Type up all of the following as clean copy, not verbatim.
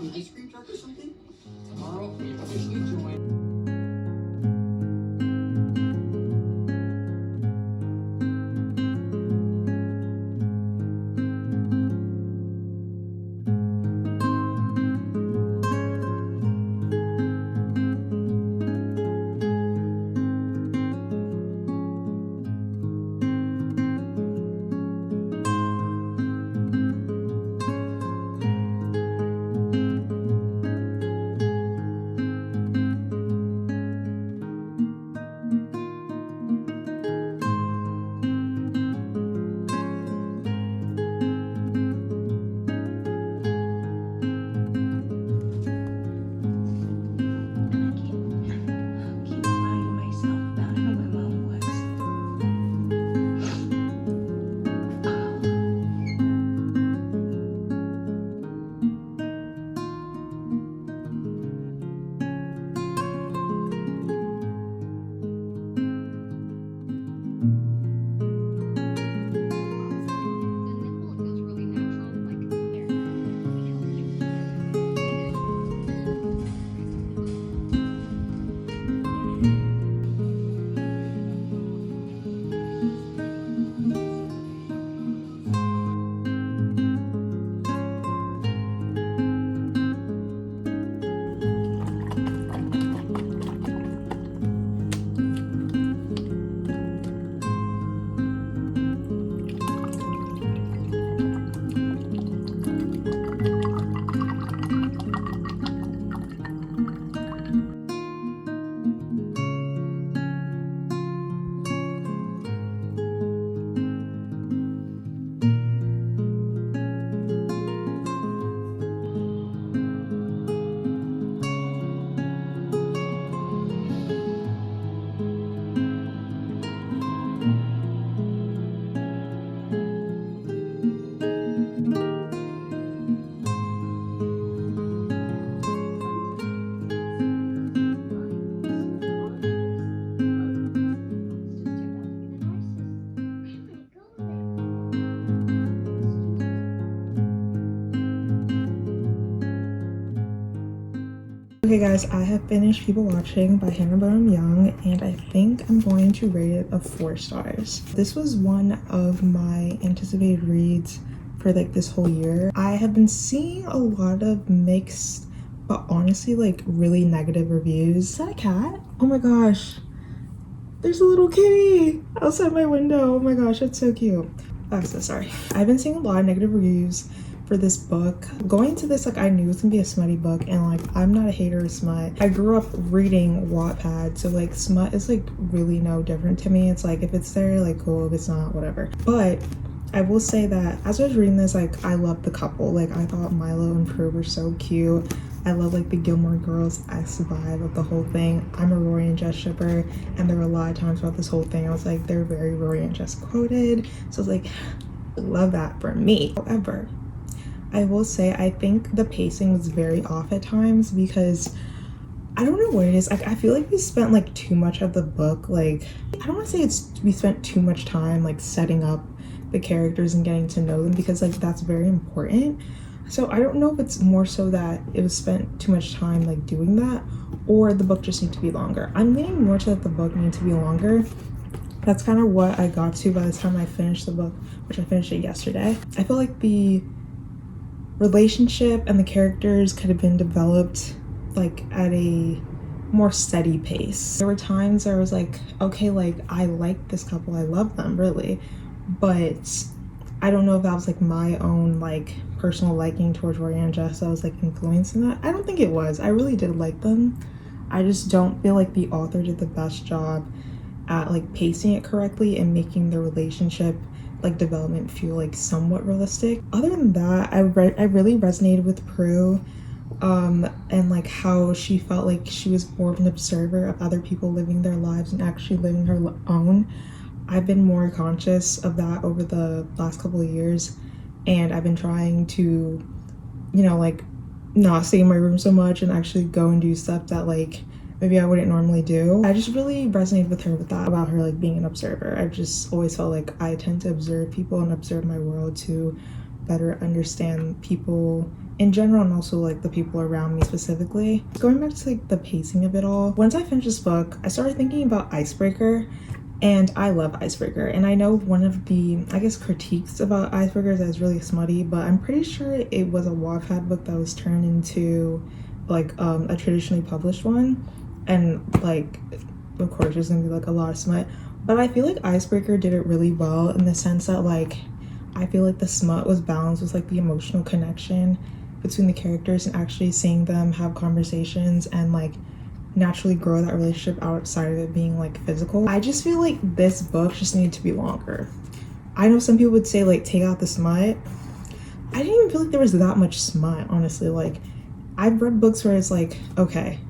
ice cream truck or something? Tomorrow we officially join. Okay guys, I have finished People Watching by Hannah Bonham Young, and I think I'm going to rate it a 4 stars. This was one of my anticipated reads for like this whole year. I have been seeing a lot of mixed, but honestly like really negative reviews. Is that a cat? Oh my gosh, there's a little kitty outside my window. Oh my gosh, that's so cute. I'm so sorry. I've been seeing a lot of negative reviews for this book. Going into this, like, I knew it was gonna be a smutty book, and like I'm not a hater of smut. I grew up reading Wattpad, so like smut is like really no different to me. It's like if it's there, like cool, if it's not, whatever. But I will say that as I was reading this, like I loved the couple. Like I thought Milo and Prue were so cute. I love like the Gilmore Girls-esque vibe of the whole thing. I'm a Rory and Jess shipper, and there were a lot of times throughout this whole thing I was like, they're very Rory and Jess quoted, so I was like, love that for me. However, I will say I think the pacing was very off at times, because I don't know what it is. I feel like we spent like too much of the book, like I don't want to say we spent too much time like setting up the characters and getting to know them, because like that's very important. So I don't know if it's more so that it was spent too much time like doing that, or the book just needs to be longer. I'm leaning more to that the book needs to be longer. That's kind of what I got to by the time I finished the book, which I finished it yesterday. I feel like the relationship and the characters could have been developed like at a more steady pace. There were times I was like, okay, like I like this couple, I love them really, but I don't know if that was like my own like personal liking towards Rory and Jess that was like influencing that. I don't think it was. I really did like them. I just don't feel like the author did the best job at like pacing it correctly and making the relationship like development feel like somewhat realistic. Other than that, I really resonated with Prue, and like how she felt like she was more of an observer of other people living their lives and actually living her own. I've been more conscious of that over the last couple of years, and I've been trying to, you know, like not stay in my room so much and actually go and do stuff that like maybe I wouldn't normally do. I just really resonated with her with that, about her like being an observer. I've just always felt like I tend to observe people and observe my world to better understand people in general, and also like the people around me specifically. Going back to like the pacing of it all, once I finished this book, I started thinking about Icebreaker, and I love Icebreaker. And I know one of the, I guess, critiques about Icebreaker is that it's really smutty, but I'm pretty sure it was a Wattpad book that was turned into like a traditionally published one, and like of course there's gonna be like a lot of smut, but I feel like Icebreaker did it really well in the sense that like I feel like the smut was balanced with like the emotional connection between the characters and actually seeing them have conversations and like naturally grow that relationship outside of it being like physical. I just feel like this book just needed to be longer. I know some people would say like take out the smut. I didn't even feel like there was that much smut, honestly. Like I've read books where it's like, okay,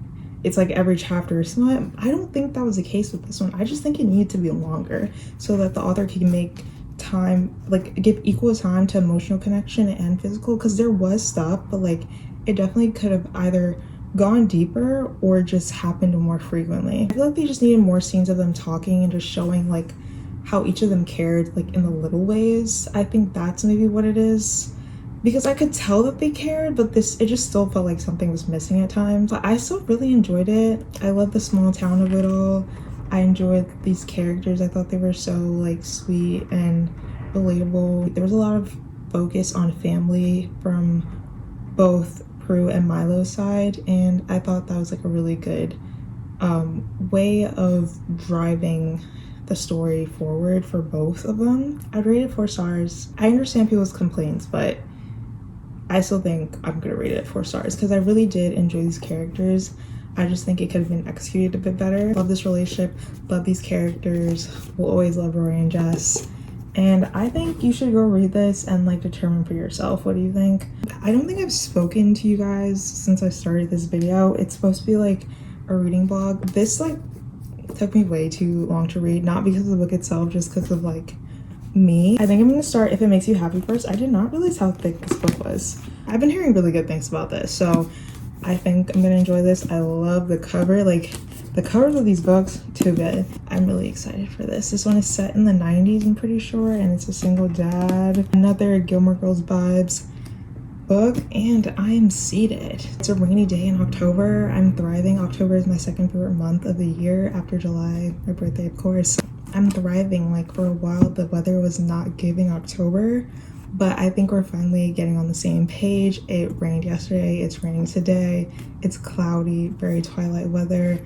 it's like every chapter is smut. I don't think that was the case with this one. I just think it needed to be longer so that the author can make time, like give equal time to emotional connection and physical, because there was stuff, but like it definitely could have either gone deeper or just happened more frequently. I feel like they just needed more scenes of them talking and just showing like how each of them cared, like in the little ways. I think that's maybe what it is, because I could tell that they cared, but it just still felt like something was missing at times. But I still really enjoyed it. I love the small town of it all. I enjoyed these characters. I thought they were so like sweet and relatable. There was a lot of focus on family from both Prue and Milo's side, and I thought that was like a really good way of driving the story forward for both of them. I'd rate it 4 stars. I understand people's complaints, but I still think I'm gonna rate it 4 stars because I really did enjoy these characters. I just think it could have been executed a bit better. Love this relationship, love these characters, will always love Rory and Jess. And I think you should go read this and like determine for yourself. What do you think? I don't think I've spoken to you guys since I started this video. It's supposed to be like a reading blog. This like took me way too long to read, not because of the book itself, just because of like me. I think I'm gonna start If It Makes You Happy first. I did not realize how thick this book was. I've been hearing really good things about this, so I think I'm gonna enjoy this. I love the cover. Like the covers of these books, too good. I'm really excited for this. This one is set in the 90s, I'm pretty sure, and it's a single dad. Another Gilmore Girls vibes book, and I am seated. It's a rainy day in October. I'm thriving. October is my second favorite month of the year after July, my birthday, of course. I'm thriving. Like for a while, the weather was not giving October, but I think we're finally getting on the same page. It rained yesterday, it's raining today, it's cloudy, very twilight weather,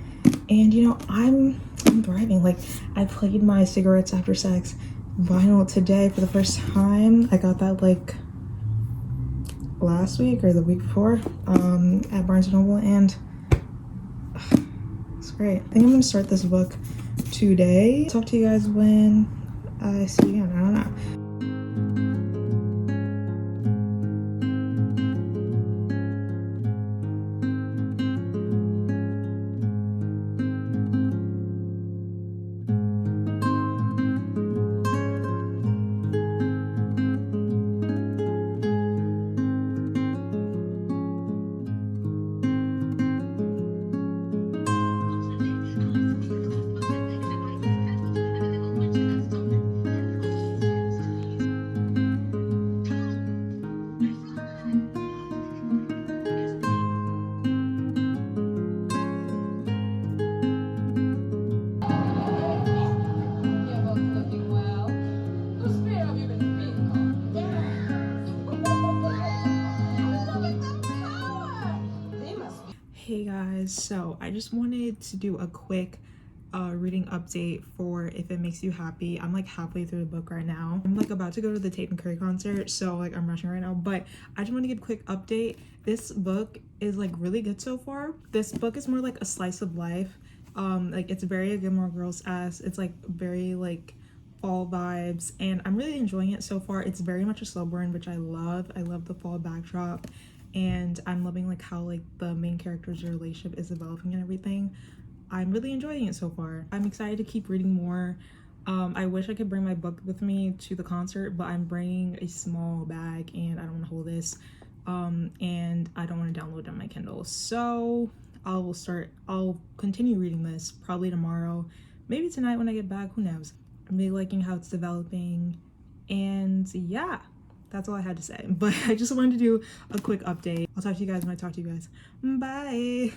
and you know, I'm thriving. Like I played my Cigarettes After Sex vinyl today for the first time. I got that like last week or the week before at Barnes & Noble, and it's great. I think I'm gonna start this book today. Talk to you guys when I see you again. I don't know. Hey guys, so I just wanted to do a quick reading update for If It Makes You Happy. I'm like halfway through the book right now. I'm like about to go to the Tate and Curry concert, so like I'm rushing right now, but I just want to give a quick update. This book is like really good so far. This book is more like a slice of life. Like it's very Gilmore Girls-esque. It's like very like fall vibes, and I'm really enjoying it so far. It's very much a slow burn, which I love. I love the fall backdrop, and I'm loving like how like the main character's relationship is developing and everything. I'm really enjoying it so far. I'm excited to keep reading more. I wish I could bring my book with me to the concert, but I'm bringing a small bag and I don't want to hold this, and I don't want to download it on my Kindle. So I'll continue reading this probably tomorrow, maybe tonight when I get back, who knows. I'm really liking how it's developing, and yeah, that's all I had to say. But I just wanted to do a quick update. I'll talk to you guys when I talk to you guys. Bye.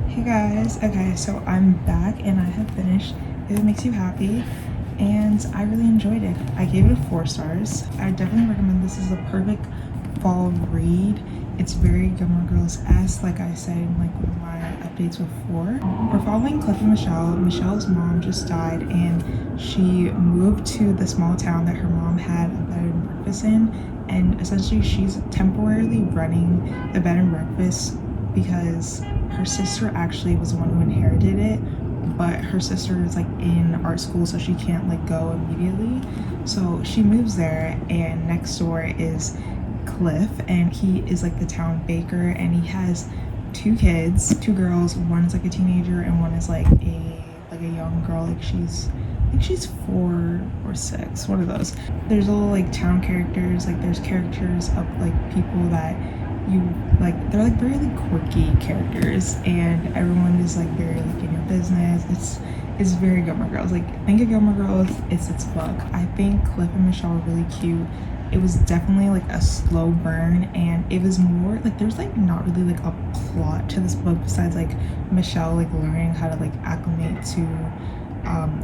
Hey guys, okay, so I'm back and I have finished If It Makes You Happy, and I really enjoyed it. I gave it 4 stars. I definitely recommend this as a perfect fall read. It's very Gilmore Girls-esque, like I said in like one of my updates before. We're following Cliff and Michelle. Michelle's mom just died and she moved to the small town that her mom had a bed and breakfast in, and essentially she's temporarily running the bed and breakfast because her sister actually was the one who inherited it, but her sister is like in art school, so she can't like go immediately. So she moves there, and next door is Cliff, and he is like the town baker, and he has 2 kids, 2 girls. One is like a teenager, and one is like a young girl, like she's 4 or 6, one of those. There's all like town characters, like there's characters of like people that you like, they're like very like quirky characters, and everyone is like very like in your business. It's very Gilmore Girls. Like, think of Gilmore Girls, it's its book. I think Cliff and Michelle are really cute. It was definitely like a slow burn, and it was more like there's like not really like a plot to this book besides like Michelle like learning how to like acclimate to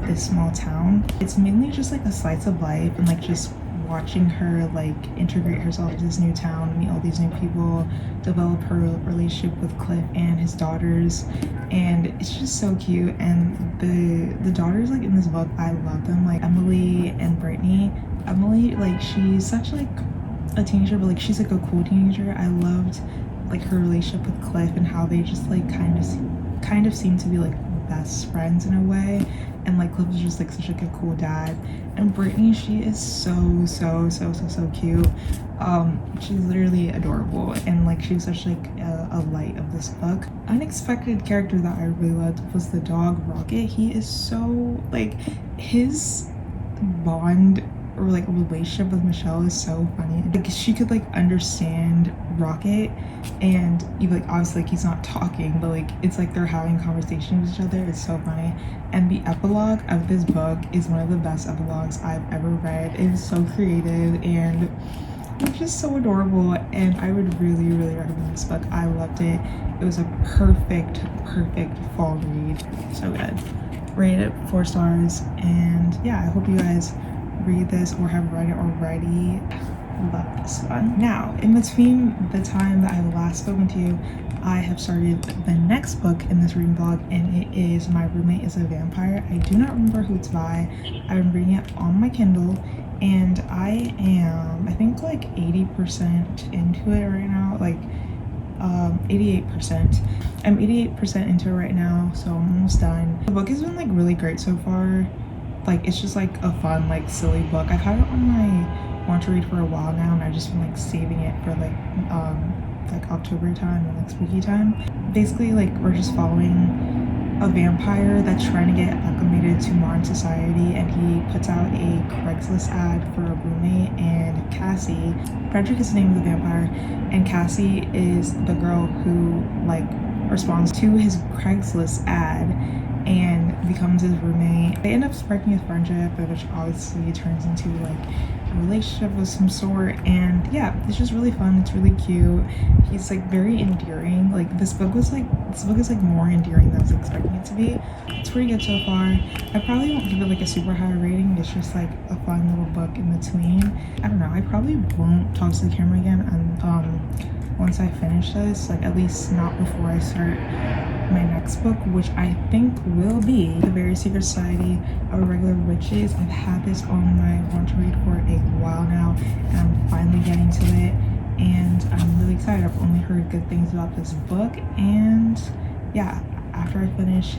this small town. It's mainly just like a slice of life and like just watching her like integrate herself to this new town, meet all these new people, develop her relationship with Cliff and his daughters, and it's just so cute. And the daughters like in this book, I love them, like Emily and Brittany. Emily, like she's such like a teenager, but like she's like a cool teenager. I loved like her relationship with Cliff and how they just like kind of seem to be like best friends in a way, and like Cliff is just like such like a cool dad. And Brittany, she is so cute. She's literally adorable, and like she's such like a light of this book. Unexpected character that I really loved was the dog Rocket. He is so like, his bond or like relationship with Michelle is so funny. Like she could like understand Rocket, and you like obviously like he's not talking, but like it's like they're having conversations with each other. It's so funny. And the epilogue of this book is one of the best epilogues I've ever read. It is so creative and it's just so adorable, and I would really recommend this book. I loved it. It was a perfect fall read. So good. Rated it 4 stars, and yeah, I hope you guys read this or have read it already. Love this one. Now, in between the time that I last spoken to you, I have started the next book in this reading vlog, and it is My Roommate is a Vampire. I do not remember who it's by. I've been reading it on my Kindle, and I am, I think like 80% into it right now, like 88%. I'm 88% into it right now, so I'm almost done. The book has been like really great so far. Like it's just like a fun, like silly book. I've had it on my want to read for a while now, and I've just been like saving it for like October time or like spooky time. Basically, like we're just following a vampire that's trying to get acclimated to modern society, and he puts out a Craigslist ad for a roommate. And Cassie, Frederick is the name of the vampire, and Cassie is the girl who like responds to his Craigslist ad and becomes his roommate. They end up sparking a friendship, which obviously turns into like a relationship of some sort. And yeah, it's just really fun. It's really cute. He's like very endearing. Like this book is like more endearing than I was expecting it to be. It's pretty good so far. I probably won't give it like a super high rating. It's just like a fun little book in between. I don't know. I probably won't talk to the camera again and once I finish this, like at least not before I start my next book, which I think will be The Very Secret Society of Irregular Witches. I've had this on my want to read for a while now, and I'm finally getting to it, and I'm really excited. I've only heard good things about this book, and yeah, after I finish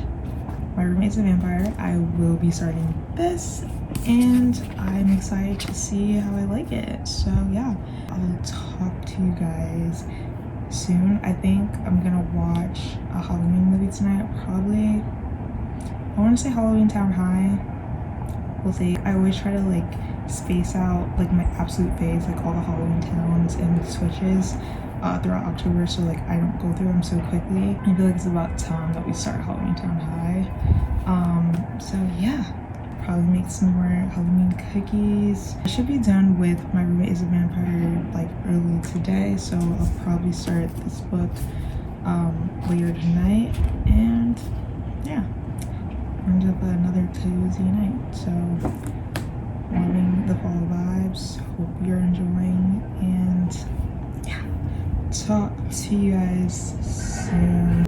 My Roommate's a Vampire, I will be starting this, and I'm excited to see how I like it. So yeah, I'll talk to you guys soon. I think I'm gonna watch a Halloween movie tonight. Probably, I want to say Halloween Town High. We'll see. I always try to like space out like my absolute faves, like all the Halloween Towns and Switches throughout October, so like I don't go through them so quickly. I feel like it's about time that we start Halloween Town High. So yeah, probably make some more Halloween cookies. I should be done with My Roommate is a Vampire like early today, so I'll probably start this book later tonight. And yeah, ends up another cozy night. So loving the fall vibes. Hope you're enjoying, and yeah, talk to you guys soon.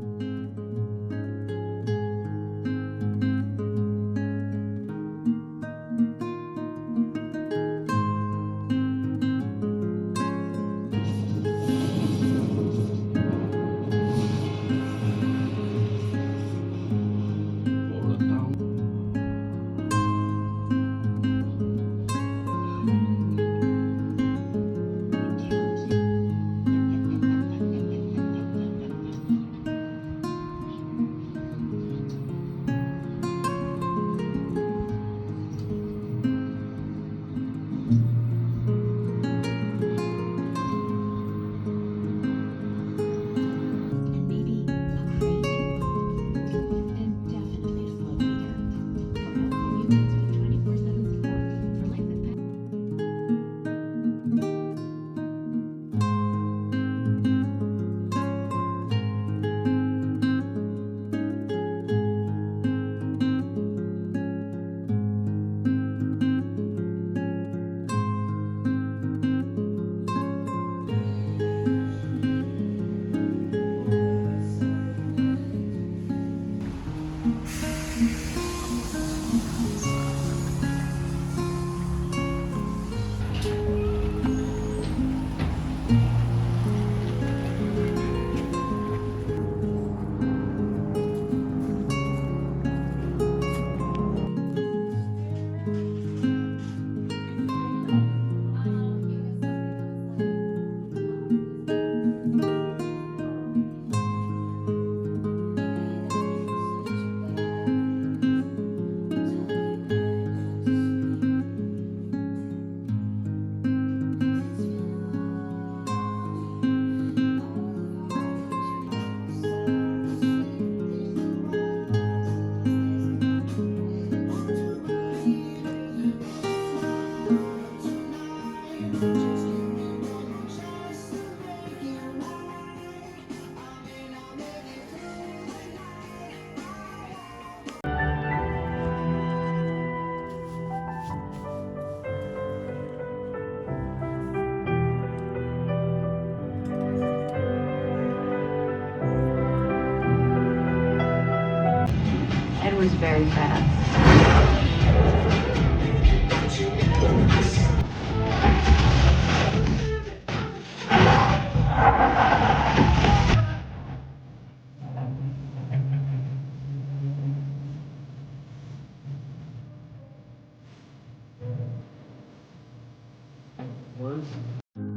It was very fast.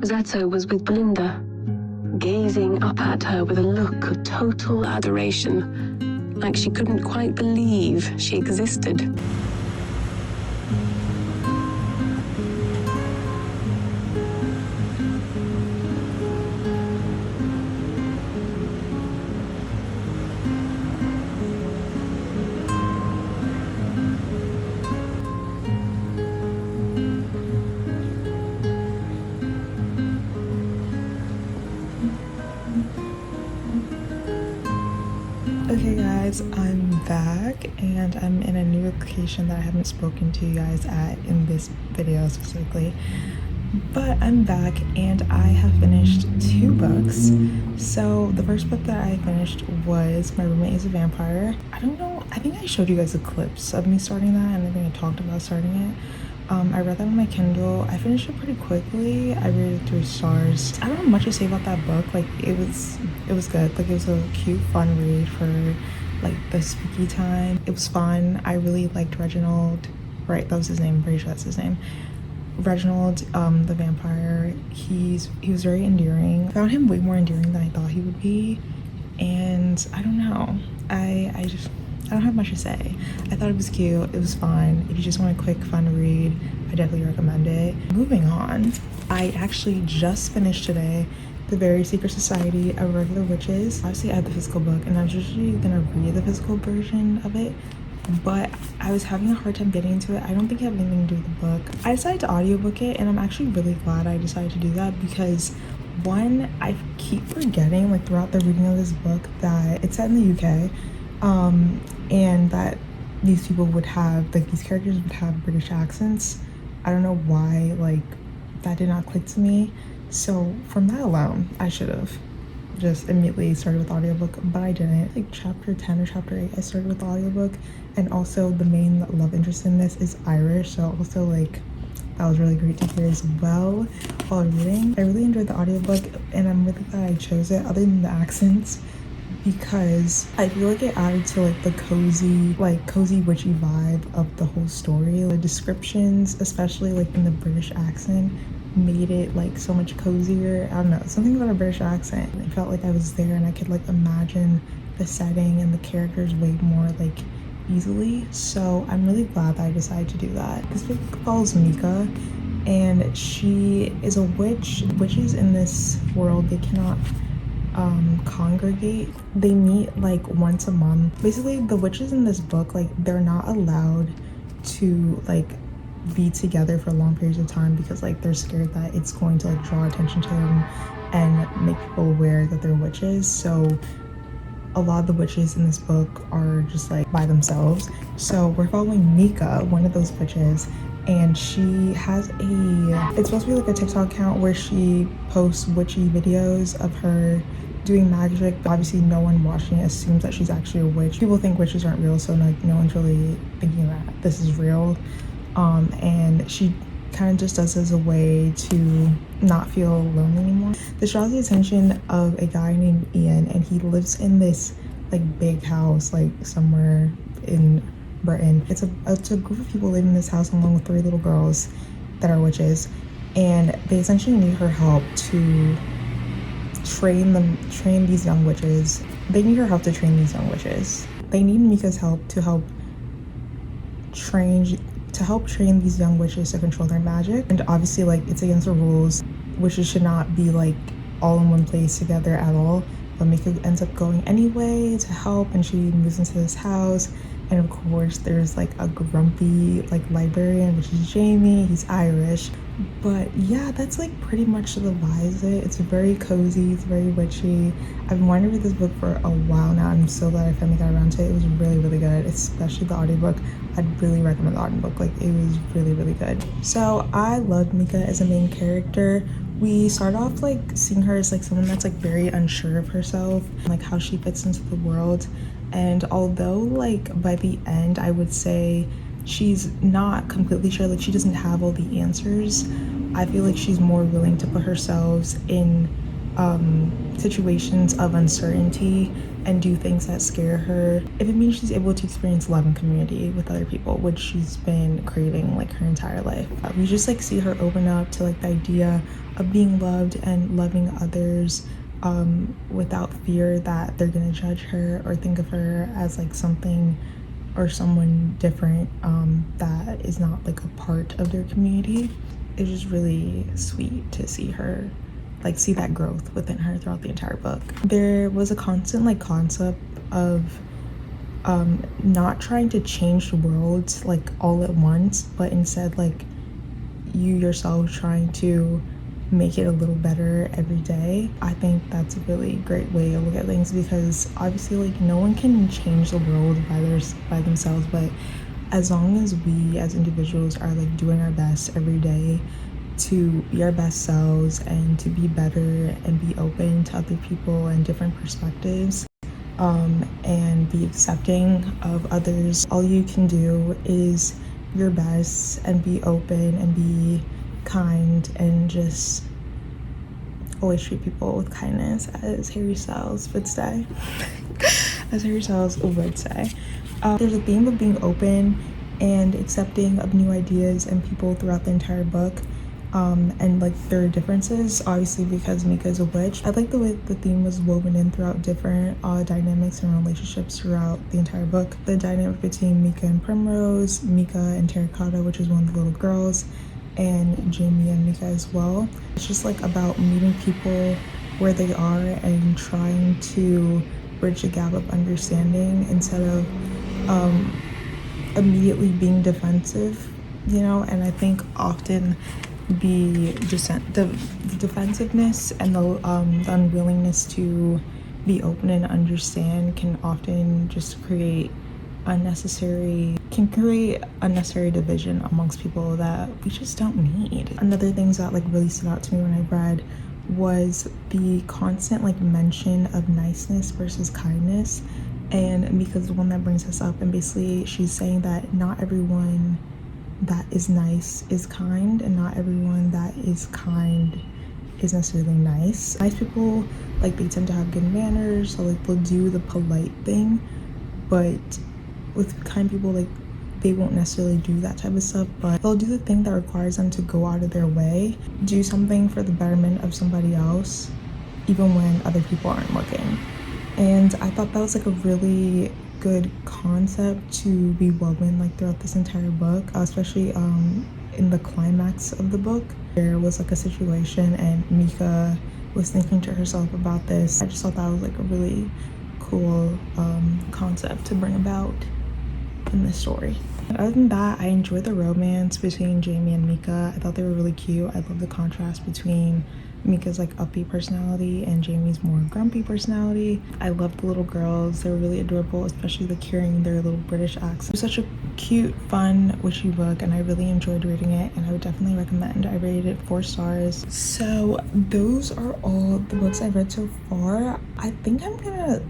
Zetto was with Belinda, gazing up at her with a look of total adoration. like she couldn't quite believe she existed. Okay guys, I'm back and I'm in a new location that I haven't spoken to you guys at in this video specifically. But I'm back and I have finished 2 books. So the first book that I finished was My Roommate is a Vampire. I don't know, I think I showed you guys a clips of me starting that and I think I talked about starting it. I read that on my Kindle. I finished it pretty quickly. I rated it 3 stars. I don't have much to say about that book. Like it was good. Like it was a cute, fun read for like the spooky time. It was fun. I really liked Reginald. Right, that was his name. I'm pretty sure that's his name. Reginald, the vampire. He was very endearing. I found him way more endearing than I thought he would be. And I don't know. I don't have much to say. I thought it was cute. It was fun. If you just want a quick, fun read, I definitely recommend it. Moving on, I actually just finished today The Very Secret Society of Regular Witches. Obviously, I have the physical book, and I was usually gonna read the physical version of it, but I was having a hard time getting into it. I don't think it had anything to do with the book. I decided to audiobook it, and I'm actually really glad I decided to do that because one, I keep forgetting like throughout the reading of this book that it's set in the UK. And that these people would have, like these characters would have British accents. I don't know why, like that did not click to me. So from that alone, I should have just immediately started with the audiobook, but I didn't. Like chapter 10 or chapter 8, I started with the audiobook, and also the main love interest in this is Irish, so also like that was really great to hear as well while reading. I really enjoyed the audiobook, and I'm really glad I chose it, other than the accents, because I feel like it added to like the cozy witchy vibe of the whole story. The descriptions, especially like in the British accent, made it like so much cozier. I don't know, something about a British accent. It felt like I was there and I could like imagine the setting and the characters way more like easily. So I'm really glad that I decided to do that. This book follows Mika, and she is a witch. Witches in this world, they cannot congregate. They meet like once a month. Basically, the witches in this book, like they're not allowed to like be together for long periods of time because like they're scared that it's going to like draw attention to them and make people aware that they're witches. So a lot of the witches in this book are just like by themselves. So we're following Mika, one of those witches, and she has it's supposed to be like a TikTok account where she posts witchy videos of her doing magic. Obviously no one watching it assumes that she's actually a witch. People think witches aren't real, so like no one's really thinking that this is real. And she kind of just does this as a way to not feel alone anymore. This draws the attention of a guy named Ian, and he lives in this like big house like somewhere in Britain. It's a group of people living in this house along with 3 little girls that are witches, and they essentially need her help to train these young witches. They need her help to train these young witches. They need Mika's help to help train these young witches to control their magic. And obviously like it's against the rules. Witches should not be like all in one place together at all, but Mika ends up going anyway to help, and she moves into this house. And of course there's like a grumpy like librarian, which is Jamie. He's Irish. But yeah, that's like pretty much the vibes of it. It's very cozy, it's very witchy. I've been wanting to read this book for a while now. I'm so glad I finally got around to it. It was really, really good, especially the audiobook. I'd really recommend the audiobook. Like it was really, really good. So I loved Mika as a main character. We start off like seeing her as like someone that's like very unsure of herself, like how she fits into the world. And although like by the end I would say she's not completely sure, like she doesn't have all the answers, I feel like she's more willing to put herself in situations of uncertainty and do things that scare her if it means she's able to experience love and community with other people, which she's been craving like her entire life. We just like see her open up to like the idea of being loved and loving others, without fear that they're gonna judge her or think of her as like something or someone different that is not like a part of their community. It's just really sweet to see her, like see that growth within her throughout the entire book. There was a constant like concept of not trying to change the world like all at once, but instead like you yourself trying to make it a little better every day. I think that's a really great way to look at things, because obviously like no one can change the world by themselves, but as long as we as individuals are like doing our best every day to be our best selves and to be better and be open to other people and different perspectives, and be accepting of others, all you can do is your best and be open and be kind and just always treat people with kindness, as Harry Styles would say. As Harry Styles would say. There's a theme of being open and accepting of new ideas and people throughout the entire book, and like their differences, obviously because Mika is a witch. I like the way the theme was woven in throughout different dynamics and relationships throughout the entire book. The dynamic between Mika and Primrose, Mika and Terracotta, which is one of the little girls, and Jamie and Mika as well. It's just like about meeting people where they are and trying to bridge the gap of understanding instead of immediately being defensive, you know. And I think often the defensiveness and the unwillingness to be open and understand can often just create unnecessary division amongst people that we just don't need. Another things that like really stood out to me when I read was the constant like mention of niceness versus kindness, and because the one that brings us up, and basically she's saying that not everyone that is nice is kind, and not everyone that is kind is necessarily nice. Nice people, like, they tend to have good manners, so like they'll do the polite thing, but with kind people, like, they won't necessarily do that type of stuff, but they'll do the thing that requires them to go out of their way, do something for the betterment of somebody else, even when other people aren't looking. And I thought that was like a really good concept to be woven like throughout this entire book, especially in the climax of the book. There was like a situation and Mika was thinking to herself about this. I just thought that was like a really cool concept to bring about in this story. Other than that, I enjoyed the romance between Jamie and Mika. I thought they were really cute. I love the contrast between Mika's like upbeat personality and Jamie's more grumpy personality. I loved the little girls. They were really adorable, especially like hearing their little British accent. It was such a cute, fun, witchy book, and I really enjoyed reading it, and I would definitely recommend. I rated it 4 stars. So those are all the books I've read so far. I think I'm gonna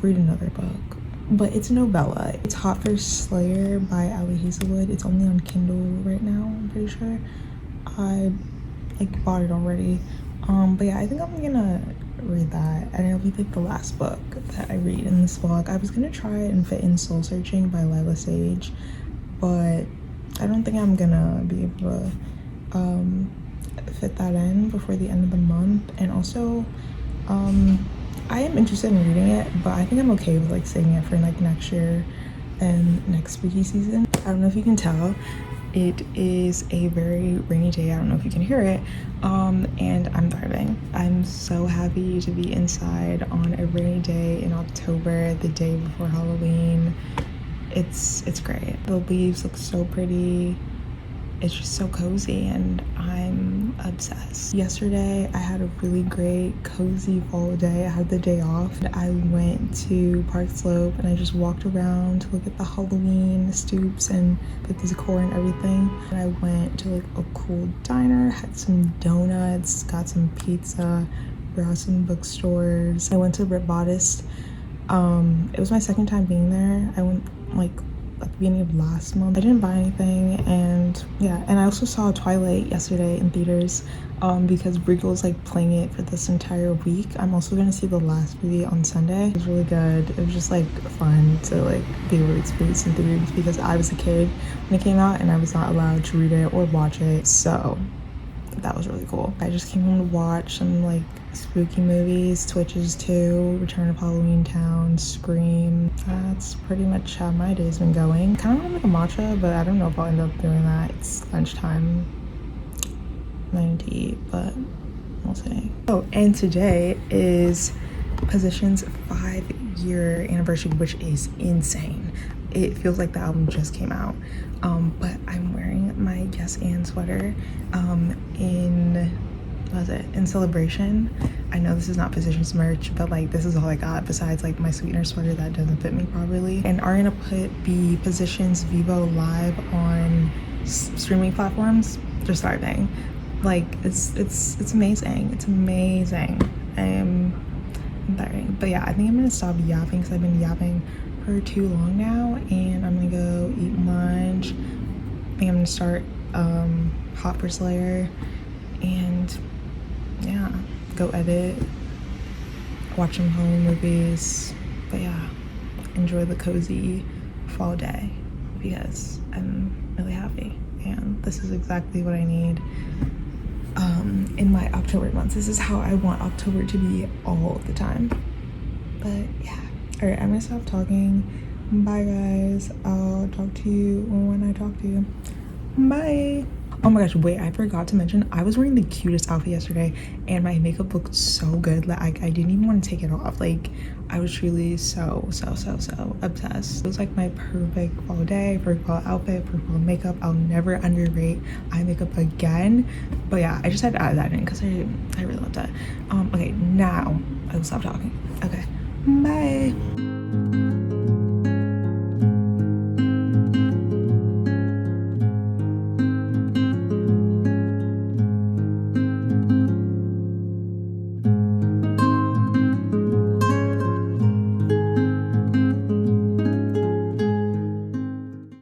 read another book, but it's a novella. It's Hot for Slayer by Ali Hazelwood. It's only on Kindle right now, I'm pretty sure. I like bought it already, but yeah, I think I'm gonna read that, and it'll be like the last book that I read in this vlog. I was gonna try and fit in Soul Searching by Lila Sage, but I don't think I'm gonna be able to fit that in before the end of the month. And also I am interested in reading it, but I think I'm okay with like saving it for like next year and next spooky season. I don't know if you can tell, it is a very rainy day. I don't know if you can hear it, and I'm thriving. I'm so happy to be inside on a rainy day in October, the day before Halloween. It's great. The leaves look so pretty. It's just so cozy, and I'm obsessed. Yesterday, I had a really great, cozy fall day. I had the day off. I went to Park Slope, and I just walked around to look at the Halloween stoops and like the decor and everything. And I went to like a cool diner, had some donuts, got some pizza, browsed some bookstores. I went to Rip Bodice. It was my second time being there. I went like at the beginning of last month. I didn't buy anything, and yeah, and I also saw Twilight yesterday in theaters because Regal's like playing it for this entire week. I'm also gonna see the last movie on Sunday. It was really good. It was just like fun to like be able to experience in theaters because I was a kid when it came out and I was not allowed to read it or watch it. So that was really cool. I just came home to watch some like spooky movies, Twitches 2, Return of Halloween Town, Scream. That's pretty much how my day's been going. Kind of want to make a matcha, but I don't know if I'll end up doing that. It's lunchtime. I need to eat, but we'll see. Oh, and today is Position's 5-year anniversary, which is insane. It feels like the album just came out. But I'm wearing my Yes and sweater in celebration. I know this is not Position's merch, but like this is all I got besides like my sweetener sweater that doesn't fit me properly. And are gonna put the Position's Vivo live on streaming platforms. Just starting. Like it's amazing. It's amazing. I'm tiring. But yeah, I think I'm gonna stop yapping because I've been yapping for too long now, and I'm gonna go eat lunch. I think I'm gonna start Hot for Slayer, and yeah, go edit, watch some horror movies. But yeah, enjoy the cozy fall day because I'm really happy, and this is exactly what I need in my October months. This is how I want October to be all the time. But yeah, all right, I'm gonna stop talking. Bye guys, I'll talk to you when I talk to you. Bye. Oh my gosh, wait, I forgot to mention I was wearing the cutest outfit yesterday and my makeup looked so good. Like I didn't even want to take it off. Like I was truly so obsessed. It was like my perfect fall day, perfect fall outfit, perfect fall makeup. I'll never underrate eye makeup again. But yeah, I just had to add that in because I really loved that. Okay, now I will stop talking. Okay, bye.